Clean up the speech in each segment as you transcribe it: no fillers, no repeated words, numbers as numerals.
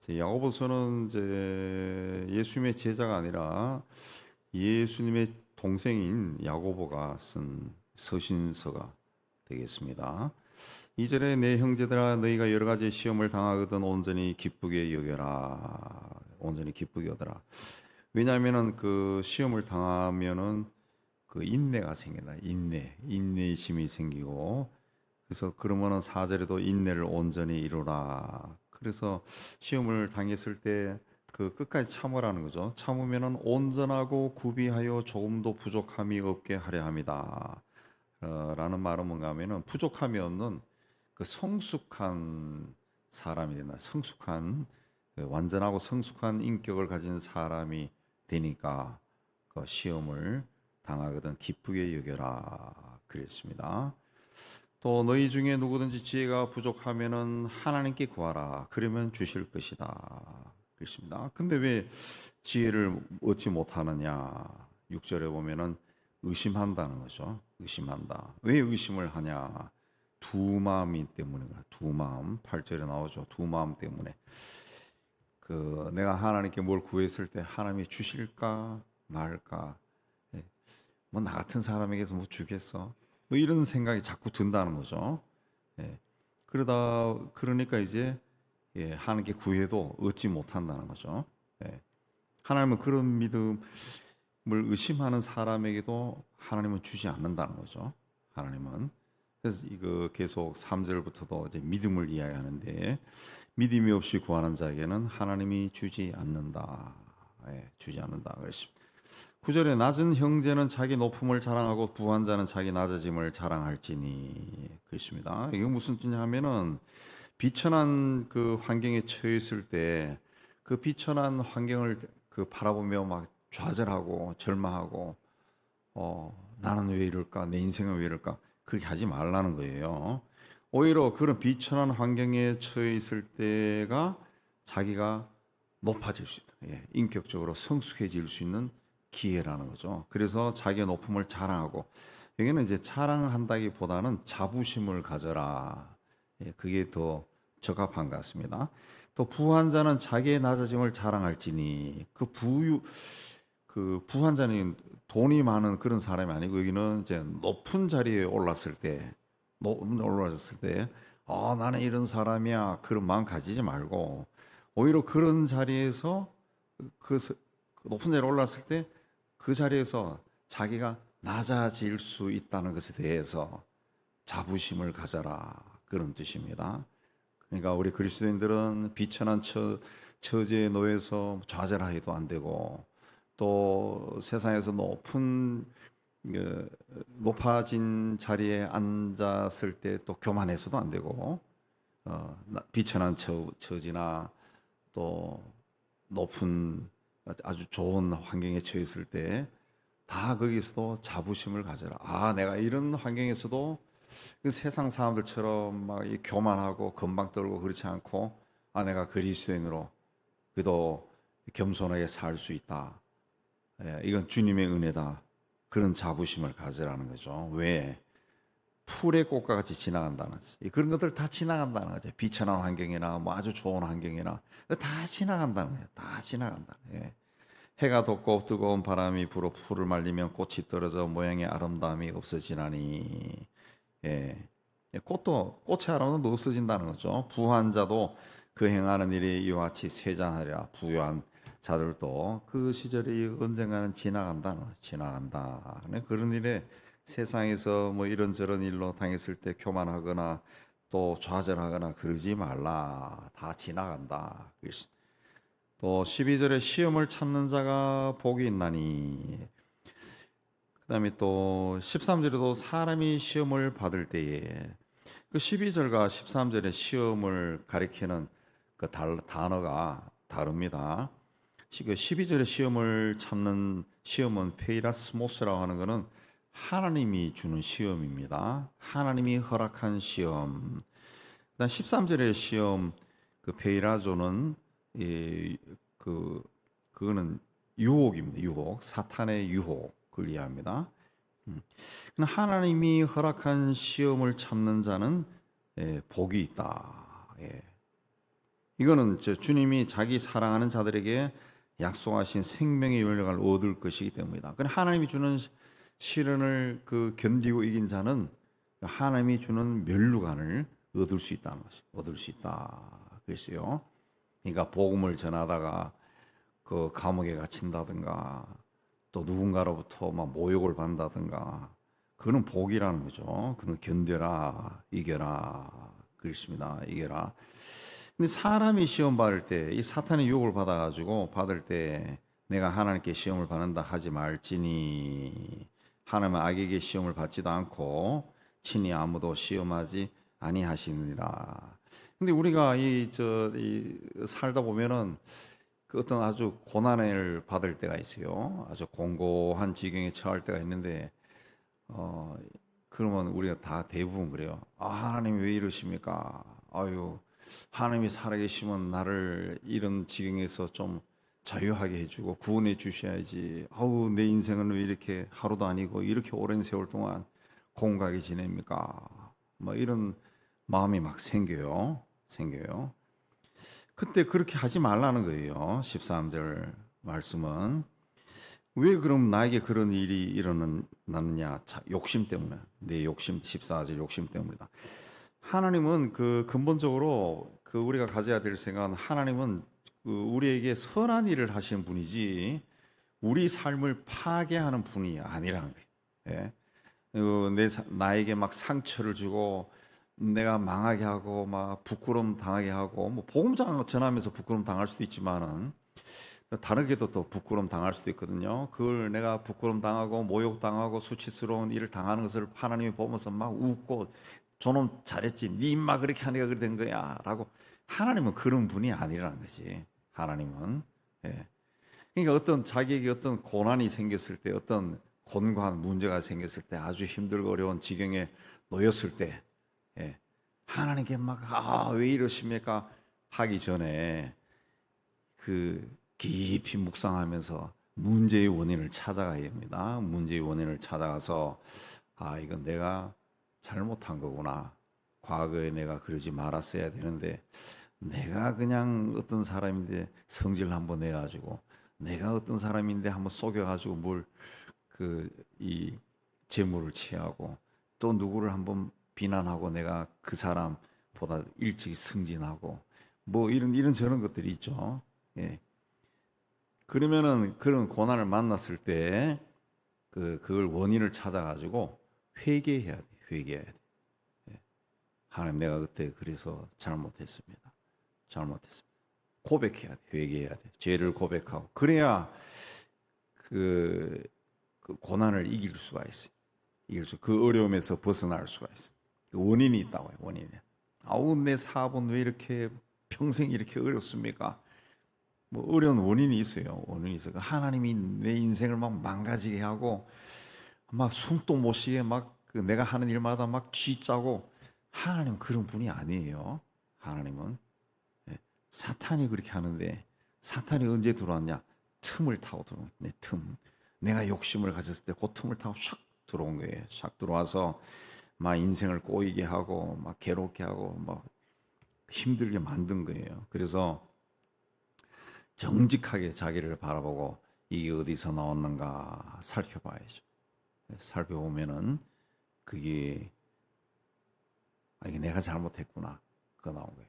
야고보서는 이제 예수님의 제자가 아니라 예수님의 동생인 야고보가 쓴 서신서가 되겠습니다. 2절에 내 형제들아 너희가 여러 가지 시험을 당하거든 온전히 기쁘게 여겨라. 온전히 기쁘게 여겨라. 왜냐하면은 그 시험을 당하면은 그 인내가 생긴다. 인내심이 생기고 그래서 그러면은 4절에도 인내를 온전히 이루라. 그래서 시험을 당했을 때 그 끝까지 참으라는 거죠. 참으면은 온전하고 구비하여 조금도 부족함이 없게 하려 합니다. 라는 말은 뭔가 하면은 부족함이 없는 그 성숙한 사람이 된다. 성숙한 완전하고 성숙한 인격을 가진 사람이 되니까 그 시험을 당하거든 기쁘게 여겨라 그랬습니다. 또 너희 중에 누구든지 지혜가 부족하면은 하나님께 구하라. 그러면 주실 것이다. 그렇습니다. 근데 왜 지혜를 얻지 못하느냐? 6절에 보면은 의심한다는 거죠. 의심한다. 왜 의심을 하냐? 두 마음이 때문인가? 두 마음. 8절에 나오죠. 두 마음 때문에. 그 내가 하나님께 뭘 구했을 때 하나님이 주실까 말까? 뭐 나 같은 사람에게서 뭐 주겠어? 뭐 이런 생각이 자꾸 든다는 거죠. 예. 그러니까 이제 하나님께 구해도 얻지 못한다는 거죠. 예. 하나님은 그런 믿음을 의심하는 사람에게도 하나님은 주지 않는다는 거죠. 하나님은 그래서 이거 계속 3절부터도 이제 믿음을 이야기하는데 믿음이 없이 구하는 자에게는 하나님이 주지 않는다. 주지 않는다. 그랬습니다. 9절에 낮은 형제는 자기 높음을 자랑하고 부한 자는 자기 낮아짐을 자랑할지니 그렇습니다. 이게 무슨 뜻이냐면은 비천한 그 환경에 처했을 때 그 비천한 환경을 그 바라보며 막 좌절하고 절망하고 나는 왜 이럴까 내 인생은 왜 이럴까 그렇게 하지 말라는 거예요. 오히려 그런 비천한 환경에 처해 있을 때가 자기가 높아질 수 있다. 인격적으로 성숙해질 수 있는 기회라는 거죠. 그래서 자기의 높음을 자랑하고 여기는 이제 자랑한다기보다는 자부심을 가져라. 그게 더 적합한 것 같습니다. 또 부한 자는 자기의 낮아짐을 자랑할지니 그 부한 자는 돈이 많은 그런 사람이 아니고 여기는 이제 높은 자리에 올랐을 때 나는 이런 사람이야 그런 마음 가지지 말고 오히려 그런 자리에서 그 높은 자리에 올랐을 때 그 자리에서 자기가 낮아질 수 있다는 것에 대해서 자부심을 가져라 그런 뜻입니다. 그러니까 우리 그리스도인들은 비천한 처지에 놓여서 좌절해도 안 되고 또 세상에서 높아진 자리에 앉았을 때 또 교만해서도 안 되고 비천한 처지나 또 높은 아주 좋은 환경에 처했을 때 다 거기서도 자부심을 가져라. 내가 이런 환경에서도 그 세상 사람들처럼 막 교만하고 건방 떨고 그렇지 않고 내가 그리스도인으로 그래도 겸손하게 살 수 있다. 이건 주님의 은혜다. 그런 자부심을 가져라는 거죠. 왜? 풀의 꽃과 같이 지나간다는 거지. 그런 것들 다 지나간다는 거죠. 비천한 환경이나 뭐 아주 좋은 환경이나 다 지나간다는 거예요. 다 지나간다. 해가 돋고 뜨거운 바람이 불어 풀을 말리면 꽃이 떨어져 모양의 아름다움이 없어지나니. 꽃의 아름다움도 없어진다는 거죠. 부한 자도 그 행하는 일이 이와 같이 쇠잔하리라. 부유한 자들도 그 시절이 언젠가는 지나간다. 그런 일에 세상에서 뭐 이런저런 일로 당했을 때 교만하거나 또 좌절하거나 그러지 말라. 다 지나간다. 또 12절에 시험을 참는 자가 복이 있나니. 그다음에 또 13절에도 사람이 시험을 받을 때에 그 12절과 13절의 시험을 가리키는 그 단어가 다릅니다. 그 12절의 시험을 참는 시험은 페이라스모스라고 하는 것은 하나님이 주는 시험입니다. 하나님이 허락한 시험. 그다음 13절의 시험 그 페이라조는 그거는 유혹입니다. 유혹, 사탄의 유혹을 이해합니다. 하나님이 허락한 시험을 참는 자는 복이 있다. 이거는 주님이 자기 사랑하는 자들에게 약속하신 생명의 열매를 얻을 것이기 때문이다. 그럼 하나님이 주는 시련을 견디고 이긴 자는 하나님이 주는 면류관을 얻을 수 있다는 것이 얻을 수 있다 그랬어요. 그러니까 복음을 전하다가 그 감옥에 갇힌다든가 또 누군가로부터 막 모욕을 받는다든가 그거는 복이라는 거죠. 그는 견뎌라, 이겨라 그렇습니다. 이겨라. 근데 사람이 시험 받을 때 이 사탄의 유혹을 받아가지고 받을 때 내가 하나님께 시험을 받는다 하지 말지니 하나님은 악에게 시험을 받지도 않고 친히 아무도 시험하지 아니하시느니라. 근데 우리가 이 살다 보면은 그 어떤 아주 고난을 받을 때가 있어요. 아주 공고한 지경에 처할 때가 있는데 그러면 우리가 다 대부분 그래요. 아, 하나님 왜 이러십니까? 아유, 하나님이 살아계시면 나를 이런 지경에서 좀 자유하게 해주고 구원해 주셔야지. 아우, 내 인생은 왜 이렇게 하루도 아니고 이렇게 오랜 세월 동안 공각이 지냅니까? 뭐 이런 마음이 막 생겨요. 그때 그렇게 하지 말라는 거예요. 13절 말씀은. 왜 그럼 나에게 그런 일이 일어나느냐? 욕심 때문에. 내 욕심, 14절 욕심 때문이다. 하나님은 근본적으로 우리가 가져야 될 생각은 하나님은 우리에게 선한 일을 하시는 분이지 우리 삶을 파괴하는 분이 아니라는 거예요. 예? 나에게 막 상처를 주고 내가 망하게 하고 막 부끄러움 당하게 하고 뭐 복음 전하면서 부끄러움 당할 수도 있지만은 다르게도 또 부끄러움 당할 수도 있거든요. 그걸 내가 부끄러움 당하고 모욕 당하고 수치스러운 일을 당하는 것을 하나님이 보면서 막 웃고 저놈 잘했지, 네 입마 그렇게 하니까 그렇게 된 거야라고. 하나님은 그런 분이 아니라는 것이 하나님은. 예. 그러니까 자기에게 어떤 고난이 생겼을 때, 어떤 곤고한 문제가 생겼을 때, 아주 힘들고 어려운 지경에 놓였을 때, 예. 하나님께 막 왜 이러십니까 하기 전에 깊이 묵상하면서 문제의 원인을 찾아가야 합니다. 문제의 원인을 찾아가서 이건 내가 잘못한 거구나. 과거에 내가 그러지 말았어야 되는데 내가 그냥 어떤 사람인데 성질 한번 내가지고 내가 어떤 사람인데 한번 속여가지고 이 재물을 취하고 또 누구를 한번 비난하고 내가 그 사람보다 일찍 승진하고 뭐 이런 저런 것들이 있죠. 예. 그러면은 그런 고난을 만났을 때 그걸 원인을 찾아가지고 회개해야 돼. 회개해야 돼. 예. 하나님, 내가 그때 그래서 잘못했습니다. 고백해야 돼. 회개해야 돼. 죄를 고백하고 그래야 그 고난을 이길 수가 있어요. 그 어려움에서 벗어날 수가 있어요. 그 원인이 있다고요. 원인이. 아우, 내 사업은 왜 이렇게 평생 이렇게 어렵습니까? 뭐 어려운 원인이 있어요. 하나님이 내 인생을 막 망가지게 하고 막 숨도 못 쉬게 막 내가 하는 일마다 막 쥐짜고. 하나님은 그런 분이 아니에요. 하나님은 사탄이 그렇게 하는데 사탄이 언제 들어왔냐? 틈을 타고 들어온 내 틈. 내가 욕심을 가졌을 때 그 틈을 타고 샥 들어온 거예요. 샥 들어와서 막 인생을 꼬이게 하고 막 괴롭게 하고 막 힘들게 만든 거예요. 그래서 정직하게 자기를 바라보고 이게 어디서 나왔는가 살펴봐야죠. 살펴보면은 이게 내가 잘못했구나. 그거 나온 거예요.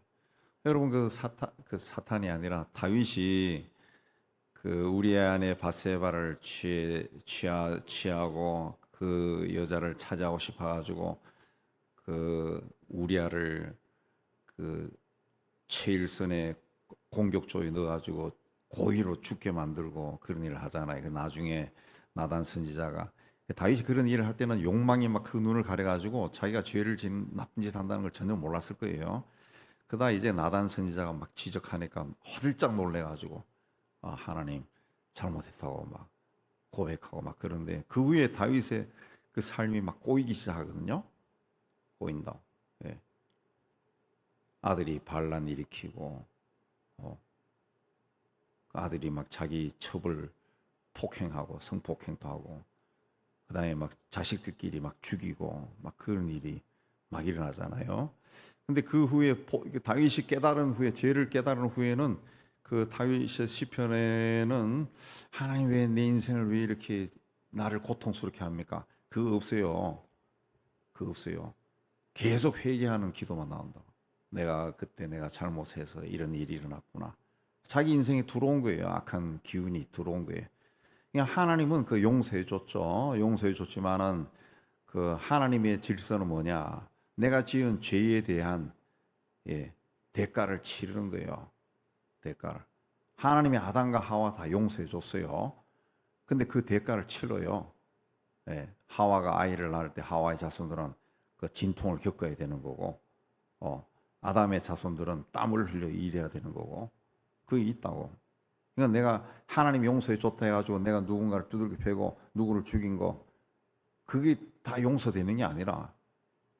여러분 사탄이 아니라 다윗이 우리아 안에 바세바를 취하고 그 여자를 찾아오고 싶어가지고 우리아를 최일선의 공격조에 넣어가지고 고의로 죽게 만들고 그런 일을 하잖아요. 나중에 나단 선지자가 다윗이 그런 일을 할 때는 욕망이 막 그 눈을 가려가지고 자기가 죄를 지은 나쁜 짓 한다는 걸 전혀 몰랐을 거예요. 그러다 이제 나단 선지자가 막 지적하니까 화들짝 놀래가지고 하나님 잘못했다고 막 고백하고 막 그런데 그 후에 다윗의 그 삶이 막 꼬이기 시작하거든요. 꼬인다. 예. 아들이 반란 일으키고 그 아들이 막 자기 첩을 폭행하고 성폭행도 하고 그다음에 막 자식들끼리 막 죽이고 막 그런 일이 막 일어나잖아요. 근데 그 후에 다윗이 깨달은 후에 죄를 깨달은 후에는 그 다윗의 시편에는 하나님 왜 내 인생을 왜 이렇게 나를 고통스럽게 합니까? 그거 없어요. 그거 없어요. 계속 회개하는 기도만 나온다. 내가 그때 내가 잘못해서 이런 일이 일어났구나. 자기 인생에 들어온 거예요. 악한 기운이 들어온 거예요. 그냥 하나님은 그 용서해 줬죠. 용서해 줬지만은 그 하나님의 질서는 뭐냐? 내가 지은 죄에 대한 대가를 치르는 거예요. 대가를. 하나님이 아담과 하와 다 용서해 줬어요. 근데 그 대가를 치러요. 하와가 아이를 낳을 때 하와의 자손들은 그 진통을 겪어야 되는 거고, 아담의 자손들은 땀을 흘려 일해야 되는 거고, 그게 있다고. 그러니까 내가 하나님 용서해 줬다 해가지고 내가 누군가를 두들겨 패고 누구를 죽인 거, 그게 다 용서되는 게 아니라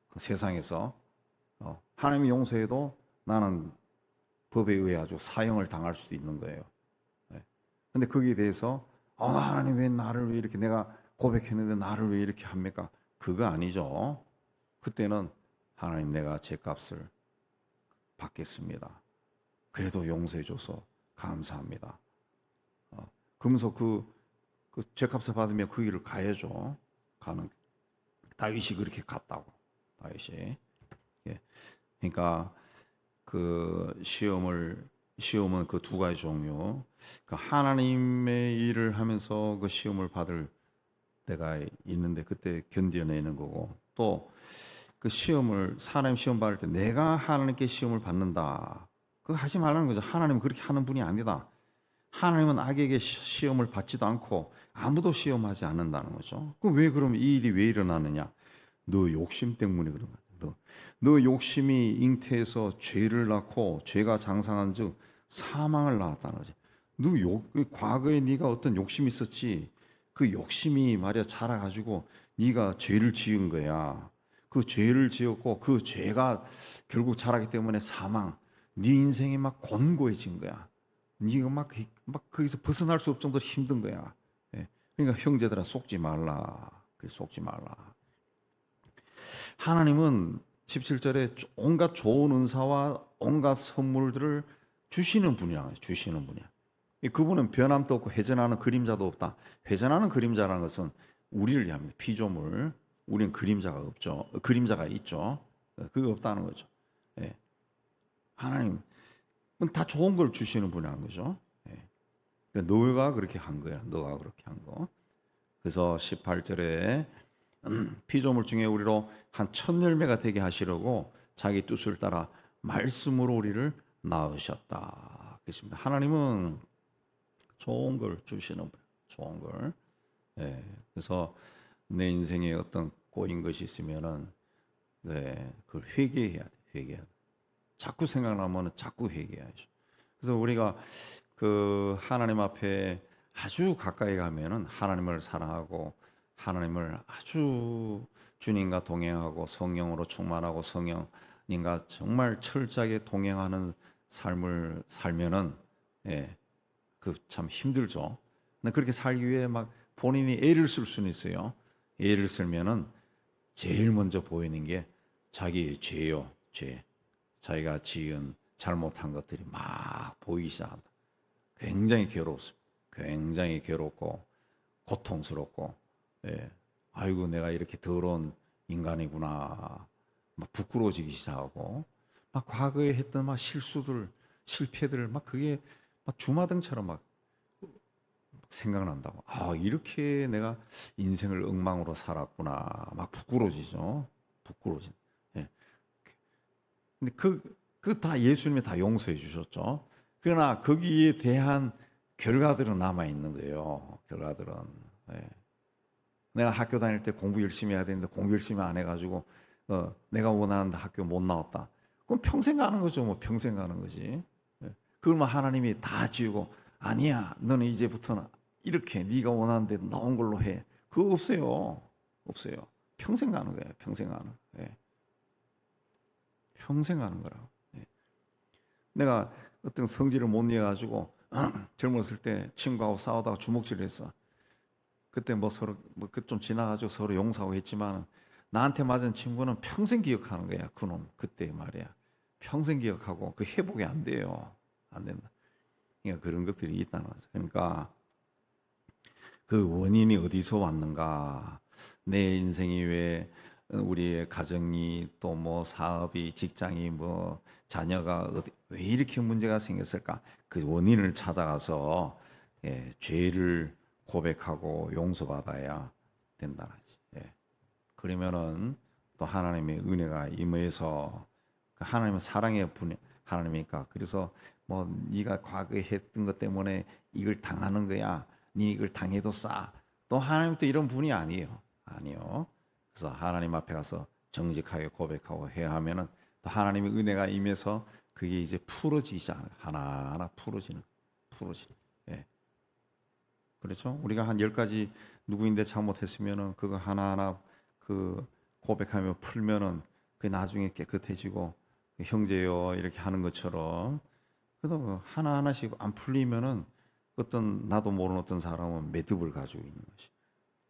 그 세상에서 하나님이 용서해도 나는 법에 의해 아주 사형을 당할 수도 있는 거예요. 근데 거기에 대해서 하나님 왜 나를 왜 이렇게 내가 고백했는데 나를 왜 이렇게 합니까? 그거 아니죠. 그때는 하나님 내가 죄값을 받겠습니다. 그래도 용서해줘서 감사합니다. 그러면서 그 죄값을 받으면 그 길을 가야죠. 가는 다윗이 그렇게 갔다고. 다윗이. 그러니까 그 시험은 그 두 가지 종류. 그 하나님의 일을 하면서 그 시험을 받을 때가 있는데 그때 견뎌내는 거고, 또 그 시험을 사람 시험 받을 때 내가 하나님께 시험을 받는다. 그거 하지 말라는 거죠. 하나님은 그렇게 하는 분이 아니다. 하나님은 악에게 시험을 받지도 않고 아무도 시험하지 않는다는 거죠. 왜 그러면 이 일이 왜 일어나느냐? 너 욕심 때문에 그런 거야. 너 욕심이 잉태해서 죄를 낳고 죄가 장상한즉 사망을 낳았다는 거지. 과거에 네가 어떤 욕심이 있었지. 그 욕심이 말이야 자라가지고 네가 죄를 지은 거야. 그 죄를 지었고 그 죄가 결국 자라기 때문에 사망. 네 인생이 막 곤고해진 거야. 네가 막 거기서 벗어날 수 없을 정도로 힘든 거야. 그러니까 형제들아 속지 말라. 속지 말라. 하나님은 17절에 온갖 좋은 은사와 온갖 선물들을 주시는 분이라고 해요. 주시는 분이야. 그분은 변함도 없고 회전하는 그림자도 없다. 회전하는 그림자라는 것은 우리를 위합니다. 피조물. 우리는 그림자가 없죠. 그림자가 있죠. 그게 없다는 거죠. 하나님은 다 좋은 걸 주시는 분이라는 거죠. 그러니까 너가 그렇게 한 거야. 너가 그렇게 한 거. 그래서 18절에 피조물 중에 우리로 한 천 열매가 되게 하시려고 자기 뜻을 따라 말씀으로 우리를 낳으셨다. 그렇습니다. 하나님은 좋은 걸 주시는 거예요. 좋은 걸. 그래서 내 인생에 어떤 꼬인 것이 있으면은 그걸 회개해야 돼. 회개해야 돼. 자꾸 생각나면은 자꾸 회개해야죠. 그래서 우리가 그 하나님 앞에 아주 가까이 가면은 하나님을 사랑하고 하나님을 아주 주님과 동행하고 성령으로 충만하고 성령님과 정말 철저하게 동행하는 삶을 살면은 그 참 힘들죠. 근데 그렇게 살기 위해 막 본인이 애를 쓸 수는 있어요. 애를 쓰면은 제일 먼저 보이는 게 자기의 죄요. 죄. 자기가 지은 잘못한 것들이 막 보이기 시작한다. 굉장히 괴롭습니다. 굉장히 괴롭고 고통스럽고, 아이고 내가 이렇게 더러운 인간이구나. 막 부끄러워지기 시작하고, 막 과거에 했던 막 실수들, 실패들, 막 그게 막 주마등처럼 막 생각난다고. 이렇게 내가 인생을 엉망으로 살았구나. 막 부끄러워지죠. 부끄러워진. 근데 그 다 예수님이 다 용서해 주셨죠. 그러나 거기에 대한 결과들은 남아 있는 거예요. 결과들은. 내가 학교 다닐 때 공부 열심히 해야 되는데 공부 열심히 안 해가지고 내가 원하는 학교 못 나왔다. 그럼 평생 가는 거죠. 뭐 평생 가는 거지. 그걸 뭐 하나님이 다 지우고 아니야. 너는 이제부터는 이렇게 네가 원하는 데 나온 걸로 해. 그거 없어요. 없어요. 평생 가는 거예요. 평생 가는. 평생 가는 거라고. 내가 어떤 성질을 못 내가지고 젊었을 때 친구하고 싸우다가 주먹질을 했어. 그때 뭐 서로 좀 지나가지고 서로 용서하고 했지만 나한테 맞은 친구는 평생 기억하는 거야. 그놈 그때 말이야. 평생 기억하고 그 회복이 안 돼요. 안 된다. 그러니까 그런 것들이 있다는 거죠. 그러니까 그 원인이 어디서 왔는가? 내 인생이 왜 우리의 가정이 또 뭐 사업이 직장이 뭐 자녀가 왜 이렇게 문제가 생겼을까? 그 원인을 찾아가서 죄를 고백하고 용서받아야 된다는 거지. 그러면은 또 하나님의 은혜가 임해서 하나님은 사랑의 분 하나님이니까 그래서 뭐 네가 과거에 했던 것 때문에 이걸 당하는 거야. 네 이걸 당해도 싸. 또 하나님 또 이런 분이 아니에요. 아니요. 그래서 하나님 앞에 가서 정직하게 고백하고 회하면은 또 하나님의 은혜가 임해서 그게 이제 풀어지지 않아요. 하나하나 풀어지는. 예. 그렇죠? 우리가 한 10가지 누구인데 잘못했으면은 그거 하나하나 그 고백하며 풀면은 그 나중에 깨끗해지고 형제요 이렇게 하는 것처럼 그래도 하나하나씩 안 풀리면은 어떤 나도 모르는 어떤 사람은 매듭을 가지고 있는 것이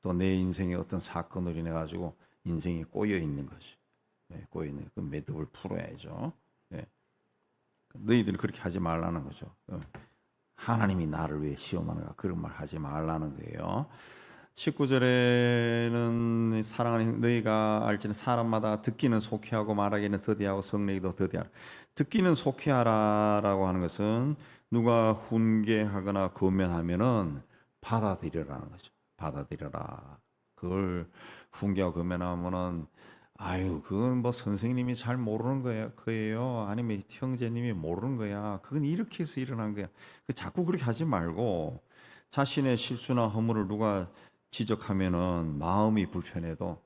또 내 인생에 어떤 사건으로 인해 가지고 인생이 꼬여 있는 것이 꼬여 있는 그 매듭을 풀어야죠. 예. 너희들이 그렇게 하지 말라는 거죠. 하나님이 나를 위해 시험하는가 그런 말 하지 말라는 거예요. 19절에는 사랑하는 너희가 알지는 사람마다 듣기는 속히하고 말하기는 더디하고 성내기도 더디하라. 듣기는 속히하라라고 하는 것은 누가 훈계하거나 권면하면은 받아들여라는 거죠. 받아들여라. 그걸 훈계하고 권면하면은 아유 그건 뭐 선생님이 잘 모르는 거예요. 아니면 형제님이 모르는 거야. 그건 이렇게 해서 일어난 거야. 자꾸 그렇게 하지 말고 자신의 실수나 허물을 누가 지적하면은 마음이 불편해도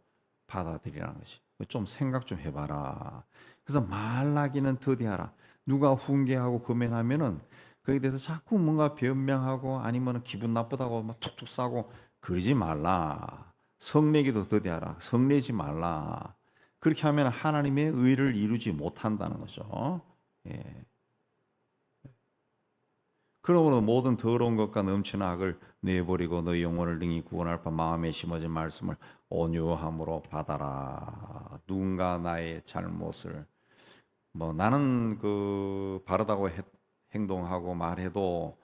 받아들이라는 것이. 좀 생각 좀 해봐라. 그래서 말하기는 더디하라. 누가 훈계하고 금연하면은 거기에 대해서 자꾸 뭔가 변명하고 아니면 기분 나쁘다고 막 툭툭 싸고 그러지 말라. 성내기도 더디하라. 성내지 말라. 그렇게 하면 하나님의 의를 이루지 못한다는 거죠. 예. 그러므로 모든 더러운 것과 넘치는 악을 내버리고 너희 영혼을 능히 구원할 바 마음에 심어진 말씀을 온유함으로 받아라. 누군가 나의 잘못을 뭐 나는 그 바르다고 행동하고 말해도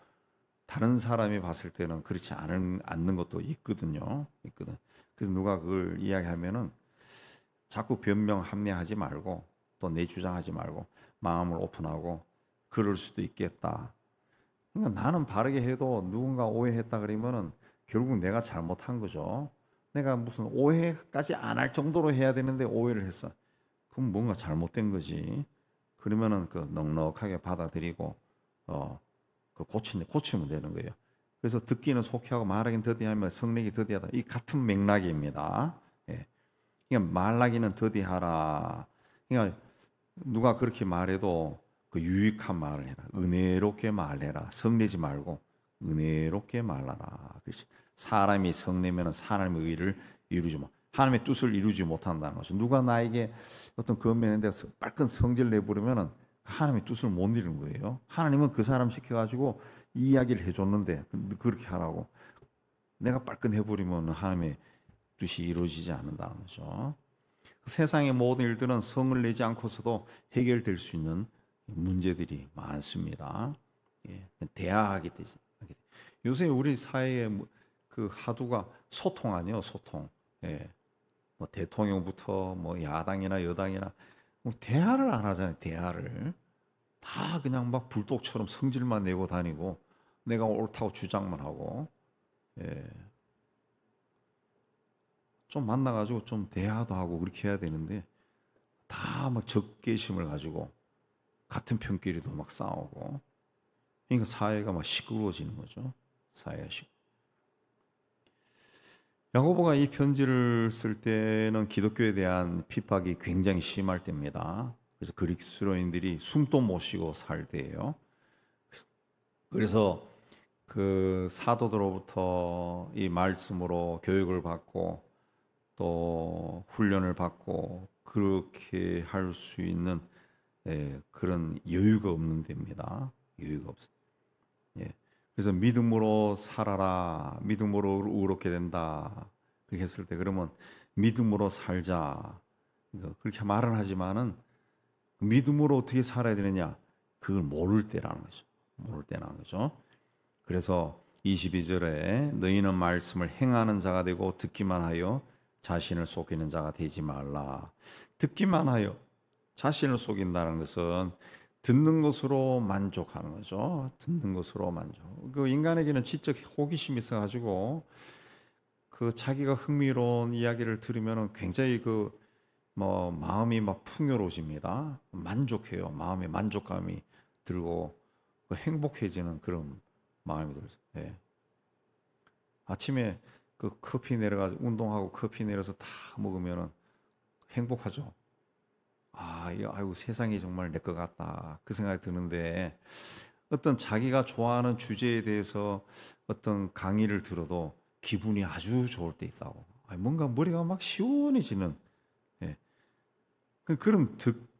다른 사람이 봤을 때는 그렇지 않는 것도 있거든요. 그래서 누가 그걸 이야기하면은 자꾸 변명 합리하지 말고 또 내 주장하지 말고 마음을 오픈하고 그럴 수도 있겠다. 그러니까 나는 바르게 해도 누군가 오해했다 그러면은 결국 내가 잘못한 거죠. 내가 무슨 오해까지 안 할 정도로 해야 되는데 오해를 했어. 그럼 뭔가 잘못된 거지. 그러면은 그 넉넉하게 받아들이고 그 고치면 되는 거예요. 그래서 듣기는 속히하고 말하기는 더디하면 성내기 더디하다. 이 같은 맥락입니다. 예. 그러니까 말하기는 더디하라. 그러니까 누가 그렇게 말해도 그 유익한 말을 해라. 은혜롭게 말해라. 성내지 말고 은혜롭게 말하라. 사람이 성내면 하나님의 의를 이루지 못, 하나님의 뜻을 이루지 못한다는 거죠. 누가 나에게 어떤 권면인데 빨간 성질 내부르면은 하나님의 뜻을 못 이루는 거예요. 하나님은 그 사람 시켜가지고 이야기를 해줬는데 그렇게 하라고 내가 빨간 해버리면 하나님의 뜻이 이루어지지 않는다는 거죠. 세상의 모든 일들은 성을 내지 않고서도 해결될 수 있는 문제들이 많습니다. 대화하게 되지. 요새 우리 사회의 그 하두가 소통 아니에요, 소통. 뭐 대통령부터 뭐 야당이나 여당이나 뭐 대화를 안 하잖아요, 대화를. 다 그냥 막 불독처럼 성질만 내고 다니고 내가 옳다고 주장만 하고. 좀 만나가지고 좀 대화도 하고 그렇게 해야 되는데 다 막 적개심을 가지고 같은 편끼리도 막 싸우고 그러니까 사회가 막 시끄러워지는 거죠. 사회가 야고보가 이 편지를 쓸 때는 기독교에 대한 핍박이 굉장히 심할 때입니다. 그래서 그리스도인들이 숨도 못 쉬고 살 때예요. 그래서 그 사도들로부터 이 말씀으로 교육을 받고 또 훈련을 받고 그렇게 할 수 있는 그런 여유가 없는 데입니다. 여유가 없어. 그래서 믿음으로 살아라. 믿음으로 의롭게 된다. 그렇게 했을 때 그러면 믿음으로 살자. 그렇게 말은 하지만은 믿음으로 어떻게 살아야 되느냐? 그걸 모를 때라는 거죠. 모를 때라는 거죠. 그래서 22절에 너희는 말씀을 행하는 자가 되고 듣기만 하여 자신을 속이는 자가 되지 말라. 듣기만 하여 자신을 속인다는 것은 듣는 것으로 만족하는 거죠. 듣는 것으로 만족. 그 인간에게는 지적 호기심이 있어가지고 그 자기가 흥미로운 이야기를 들으면 굉장히 그 뭐 마음이 막 풍요로워집니다. 만족해요. 마음에 만족감이 들고 그 행복해지는 그런 마음이 들어요. 예. 아침에 그 커피 내려가 운동하고 커피 내려서 다 먹으면은 행복하죠. 아이고 세상이 정말 내 것 같다. 그 생각이 드는데 어떤 자기가 좋아하는 주제에 대해서 어떤 강의를 들어도 기분이 아주 좋을 때 있다고. 뭔가 머리가 막 시원해지는 예. 그런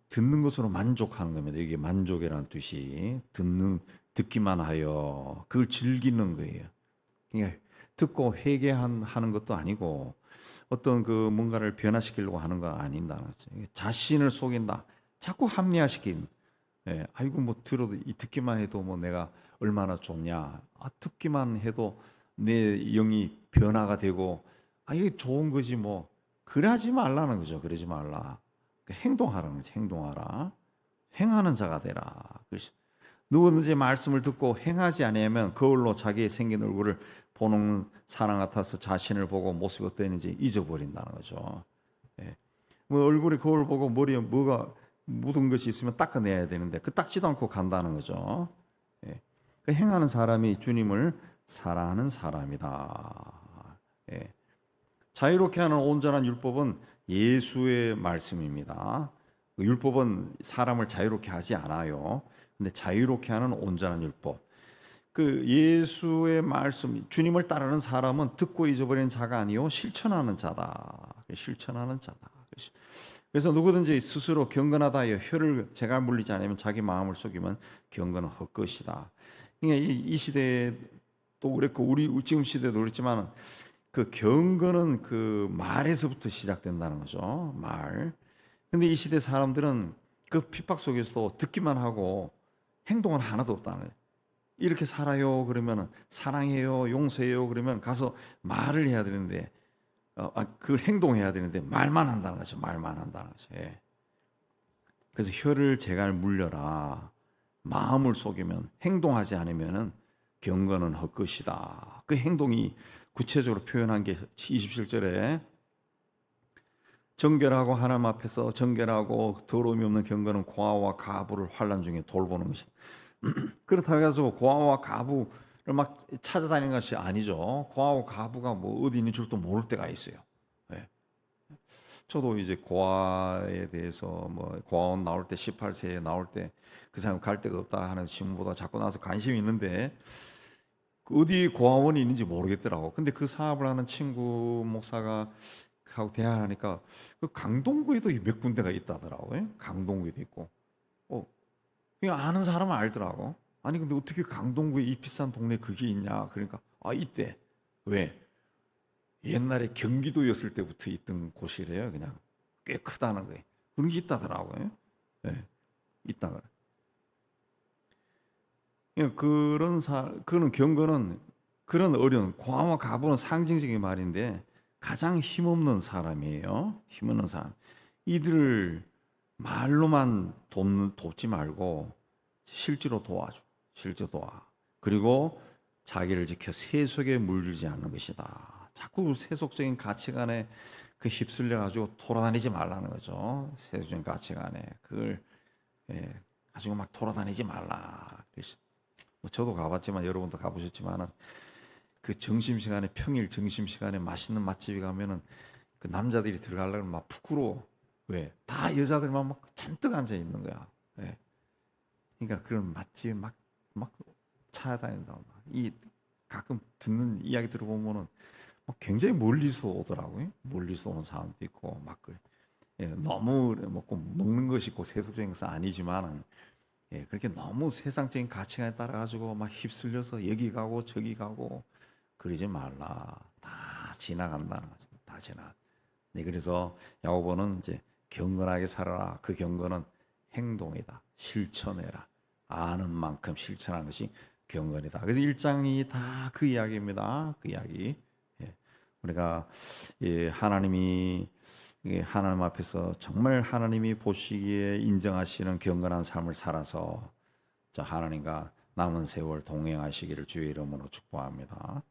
듣는 것으로 만족하는 겁니다. 이게 만족이라는 뜻이 듣기만 하여 그걸 즐기는 거예요. 그러니까 듣고 회개하는 것도 아니고 어떤 그 뭔가를 변화시키려고 하는 거 아닌다는 거죠. 자신을 속인다. 자꾸 합리화시킨. 예, 아이고 뭐 들어도 듣기만 해도 뭐 내가 얼마나 좋냐. 듣기만 해도 내 영이 변화가 되고 이게 좋은 거지 뭐. 그러지 말라는 거죠. 그러지 말라. 행동하라는 거죠. 행동하라. 행하는 자가 되라. 그래서 누구든지 말씀을 듣고 행하지 아니하면 그걸로 자기의 생긴 얼굴을 보는 사람 같아서 자신을 보고 모습이 어땠는지 잊어버린다는 거죠. 예. 뭐 얼굴에 거울 보고 머리에 뭐가 묻은 것이 있으면 닦아내야 되는데 그 닦지도 않고 간다는 거죠. 예. 그 행하는 사람이 주님을 사랑하는 사람이다. 예. 자유롭게 하는 온전한 율법은 예수의 말씀입니다. 그 율법은 사람을 자유롭게 하지 않아요. 근데 자유롭게 하는 온전한 율법. 그 예수의 말씀, 주님을 따르는 사람은 듣고 잊어버리는 자가 아니요 실천하는 자다. 실천하는 자다. 그래서 누구든지 스스로 경건하다 하여 혀를 제가 물리지 않으면 자기 마음을 속이면 경건은 헛것이다. 그러니까 이 시대도 그랬고 우리 지금 시대도 그렇지만 그 경건은 그 말에서부터 시작된다는 거죠. 말. 근데 이 시대 사람들은 그 핍박 속에서도 듣기만 하고 행동은 하나도 없다는 거예요. 이렇게 살아요 그러면 사랑해요 용서해요 그러면 가서 말을 해야 되는데 그걸 행동해야 되는데 말만 한다는 거죠. 말만 한다는 거죠. 예. 그래서 혀를 제갈 물려라. 마음을 속이면 행동하지 않으면은 경건은 헛것이다. 그 행동이 구체적으로 표현한 게 27절에 정결하고 하나님 앞에서 정결하고 더러움이 없는 경건은 고아와 가부를 환난 중에 돌보는 것이다. 그렇다고 해서 고아와 가부를 막 찾아다니는 것이 아니죠. 고아와 가부가 뭐 어디 있는 줄도 모를 때가 있어요. 네. 저도 이제 고아에 대해서 뭐 고아원 나올 때 18세에 나올 때 그 사람 갈 데가 없다 하는 신문보다 자꾸 나서 관심이 있는데 어디 고아원이 있는지 모르겠더라고. 근데 그 사업을 하는 친구 목사가 하고 대화하니까 그 강동구에도 몇 군데가 있다더라고요. 강동구에도 있고. 그냥 아는 사람은 알더라고. 아니 근데 어떻게 강동구에 이 비싼 동네 그게 있냐? 그러니까 있대. 왜? 옛날에 경기도였을 때부터 있던 곳이래요. 그냥 꽤 크다는 거예요. 그런 게 있다더라고요. 네, 있다. 그런 경건은 그런 어려운 고아와 가부는 상징적인 말인데 가장 힘없는 사람이에요. 힘없는 사람. 이들을 말로만 돕지 말고 실제로 도와줘. 실제로 도와. 그리고 자기를 지켜 세속에 물들지 않는 것이다. 자꾸 세속적인 가치관에 그 휩쓸려 가지고 돌아다니지 말라는 거죠. 세속적인 가치관에 그걸 가지고 막 돌아다니지 말라. 뭐 저도 가봤지만 여러분도 가보셨지만은 그 점심시간에 평일 점심시간에 맛있는 맛집에 가면은 그 남자들이 들어가려면 막 부끄러워. 왜? 다 여자들만 막 잔뜩 앉아 있는 거야. 예. 그러니까 그런 맛집에 막 찾아다닌다. 이 가끔 듣는 이야기 들어보면은 굉장히 멀리서 오더라고요. 멀리서 오는 사람도 있고 막 너무 먹는 것이 꼭 세속적인 것은 아니지만은 그렇게 너무 세상적인 가치관에 따라 가지고 막 휩쓸려서 여기 가고 저기 가고 그러지 말라. 다 지나간다는 거죠. 다 지나. 네, 그래서 야고보는 이제 경건하게 살아라. 그 경건은 행동이다. 실천해라. 아는 만큼 실천하는 것이 경건이다. 그래서 1장이 다 그 이야기입니다. 그 이야기. 예. 우리가 하나님이 하나님 앞에서 정말 하나님이 보시기에 인정하시는 경건한 삶을 살아서 저 하나님과 남은 세월 동행하시기를 주의 이름으로 축복합니다.